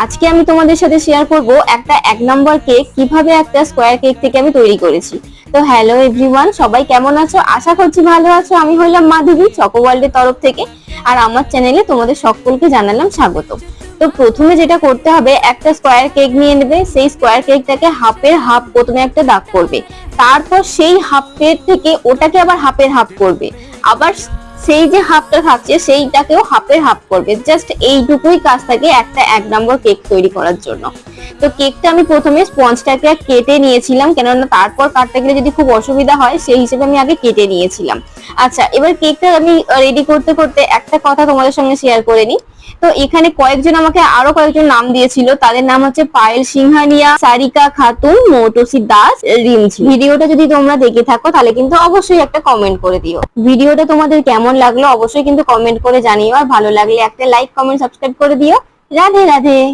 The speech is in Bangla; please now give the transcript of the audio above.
আজকে আমি তোমাদের সাথে শেয়ার করব একটা 1 নম্বর কেক কিভাবে একটা স্কোয়ার কেক থেকে আমি তৈরি করেছি। তো হ্যালো এভরিওয়ান, সবাই কেমন আছো? আশা করছি ভালো আছো। আমি হলাম মাধবী চকো ওয়ার্ল্ডের তরফ থেকে, আর আমার চ্যানেলে তোমাদের সকলকে জানালাম স্বাগত। তো প্রথমে যেটা করতে হবে, একটা স্কোয়ার কেক নিয়ে নেবে। সেই স্কোয়ার কেকটাকে হাফের হাফ প্রথমে একটা দাগ করবে, তারপর সেই হাফের থেকে ওটাকে আবার হাফের হাফ করবে, আবার সেই যে হাফটা থাকছে সেইটাকেও হাফের হাফ করবে। জাস্ট এইটুকুই কাজ থাকে একটা 1 নম্বর কেক তৈরি করার জন্য। তো কেকটা আমি প্রথমে স্পঞ্জটাকে কেটে নিয়েছিলাম, কেননা তারপর কাটতে গেলে যদি খুব অসুবিধা হয় সেই হিসেবে আমি আগে কেটে নিয়েছিলাম। আচ্ছা, এবার কেকটা আমি রেডি করতে করতে একটা কথা তোমাদের সঙ্গে শেয়ার করে নিই। তো এখানে আরো কয়েকজন নাম দিয়েছিল, তাদের নাম হচ্ছে পায়েল সিংহানিয়া, সারিকা খাতুন, মৌটুসি দাস, রিমঝি। ভিডিওটা যদি তোমরা দেখে থাকো তাহলে কিন্তু অবশ্যই একটা কমেন্ট করে দিও। ভিডিওটা তোমাদের কেমন লাগলো অবশ্যই কিন্তু কমেন্ট করে জানিও, আর ভালো লাগলে একটা লাইক, কমেন্ট, সাবস্ক্রাইব করে দিও। রাধে রাধে।